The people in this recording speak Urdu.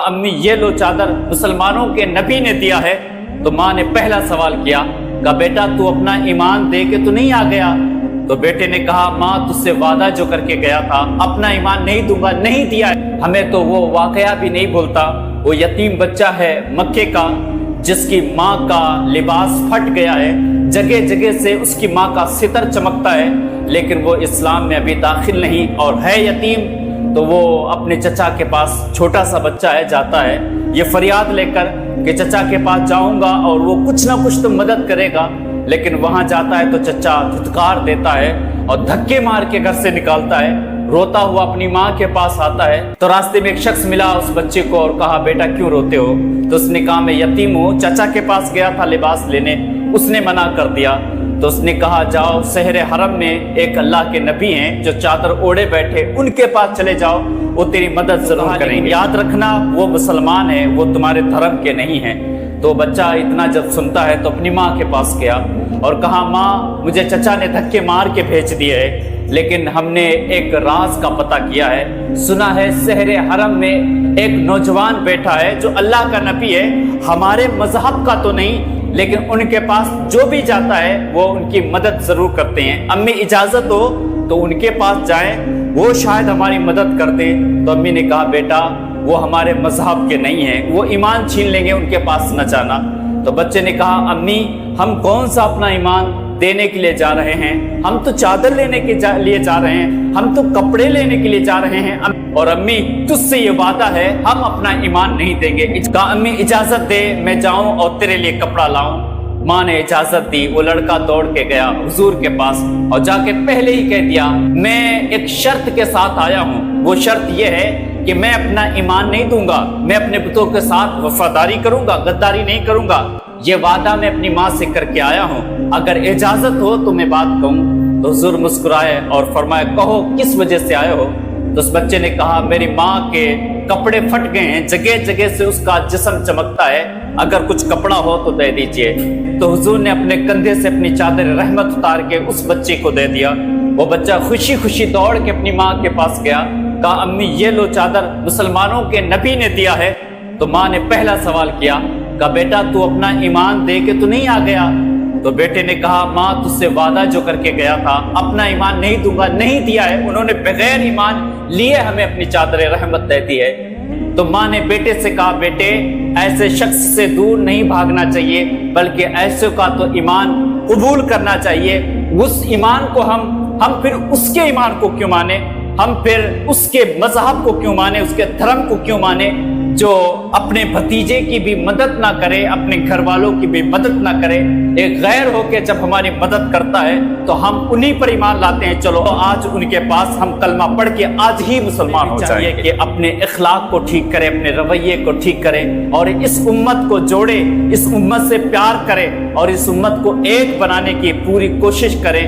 امی یہ لو چادر مسلمانوں کے نبی نے دیا ہے۔ تو ماں نے پہلا سوال کیا، کہا بیٹا تو اپنا ایمان دے کے تو نہیں آ گیا؟ تو بیٹے نے کہا ماں تجھ سے وعدہ جو کر کے گیا تھا اپنا ایمان نہیں دوں گا، نہیں دیا ہے۔ ہمیں تو وہ واقعہ بھی نہیں بھولتا، وہ یتیم بچہ ہے مکے کا جس کی ماں کا لباس پھٹ گیا ہے، جگہ جگہ سے اس کی ماں کا ستر چمکتا ہے، لیکن وہ اسلام میں ابھی داخل نہیں اور ہے یتیم۔ تو وہ اپنے چچا کے پاس، چھوٹا سا بچہ ہے، جاتا ہے یہ فریاد لے کر کہ چچا کے پاس جاؤں گا اور وہ کچھ نہ کچھ تو مدد کرے گا، لیکن وہاں جاتا ہے تو چچا دھتکار دیتا ہے اور دھکے مار کے گھر سے نکالتا ہے، روتا ہوا اپنی ماں کے پاس آتا ہے۔ تو راستے میں ایک شخص ملا اس بچے کو اور کہا بیٹا کیوں روتے ہو؟ تو اس نے کہا میں یتیم ہوں، چچا کے پاس گیا تھا لباس لینے، اس نے منع کر دیا۔ تو اس نے کہا جاؤ شہر حرم میں ایک اللہ کے نبی ہیں جو چادر اوڑے بیٹھے، ان کے پاس چلے جاؤ، وہ تیری مدد ضرور کریں گے، یاد رکھنا وہ مسلمان ہیں، وہ تمہارے دھرم کے نہیں ہیں۔ تو بچہ اتنا جب سنتا ہے تو اپنی ماں کے پاس گیا اور کہا ماں مجھے چچا نے دھکے مار کے بھیج دیے ہے، لیکن ہم نے ایک راز کا پتہ کیا ہے، سنا ہے شہر حرم میں ایک نوجوان بیٹھا ہے جو اللہ کا نبی ہے، ہمارے مذہب کا تو نہیں، لیکن ان کے پاس جو بھی جاتا ہے وہ ان کی مدد ضرور کرتے ہیں، امی اجازت ہو تو ان کے پاس جائیں، وہ شاید ہماری مدد کر دیں۔ تو امی نے کہا بیٹا وہ ہمارے مذہب کے نہیں ہیں، وہ ایمان چھین لیں گے، ان کے پاس نہ جانا۔ تو بچے نے کہا امی ہم کون سا اپنا ایمان دینے کے لیے جا رہے ہیں، ہم تو چادر لینے کے لیے جا رہے ہیں، ہم تو کپڑے لینے کے لیے جا رہے ہیں، اور امی تجھ سے یہ وعدہ ہے ہم اپنا ایمان نہیں دیں گے۔ کہا امی اجازت دے میں جاؤں اور تیرے لیے کپڑا لاؤں۔ ماں نے اجازت دی، وہ لڑکا دوڑ کے گیا حضور کے پاس اور جا کے پہلے ہی کہہ دیا میں ایک شرط کے ساتھ آیا ہوں، وہ شرط یہ ہے کہ میں اپنا ایمان نہیں دوں گا، میں اپنے بتوں کے ساتھ وفاداری کروں گا، غداری نہیں کروں گا، یہ وعدہ میں اپنی ماں سے کر کے آیا ہوں، اگر اجازت ہو تو میں بات کہوں۔ تو حضور مسکرائے اور فرمایا کہو کس وجہ سے آئے ہو؟ تو اس بچے نے کہا میری ماں کے کپڑے پھٹ گئے ہیں، جگہ جگہ سے اس کا جسم چمکتا ہے، اگر کچھ کپڑا ہو تو دے دیجئے۔ تو حضور نے اپنے کندھے سے اپنی چادر رحمت اتار کے اس بچے کو دے دیا۔ وہ بچہ خوشی خوشی دوڑ کے اپنی ماں کے پاس گیا، کہا امی یہ لو چادر مسلمانوں کے نبی نے دیا ہے۔ تو ماں نے پہلا سوال کیا، کہا بیٹا تو اپنا ایمان دے کے تو نہیں آ گیا؟ تو بیٹے نے کہا ماں تجھ سے وعدہ جو کر کے گیا تھا اپنا ایمان نہیں دوں گا، نہیں دیا ہے، انہوں نے بغیر ایمان لیے ہمیں اپنی چادر رحمت دے دی ہے۔ تو ماں نے بیٹے سے کہا بیٹے ایسے شخص سے دور نہیں بھاگنا چاہیے، بلکہ ایسے کا تو ایمان قبول کرنا چاہیے، اس ایمان کو ہم پھر اس کے ایمان کو کیوں مانے، ہم پھر اس کے مذہب کو کیوں مانے، اس کے دھرم کو کیوں مانے جو اپنے بھتیجے کی بھی مدد نہ کرے، اپنے گھر والوں کی بھی مدد نہ کرے، ایک غیر ہو کے جب ہماری مدد کرتا ہے تو ہم انہی پر ایمان لاتے ہیں۔ چلو آج ان کے پاس ہم کلمہ پڑھ کے آج ہی مسلمان ہو جائیں کہ اپنے اخلاق کو ٹھیک کرے، اپنے رویے کو ٹھیک کرے اور اس امت کو جوڑے، اس امت سے پیار کرے اور اس امت کو ایک بنانے کی پوری کوشش کرے۔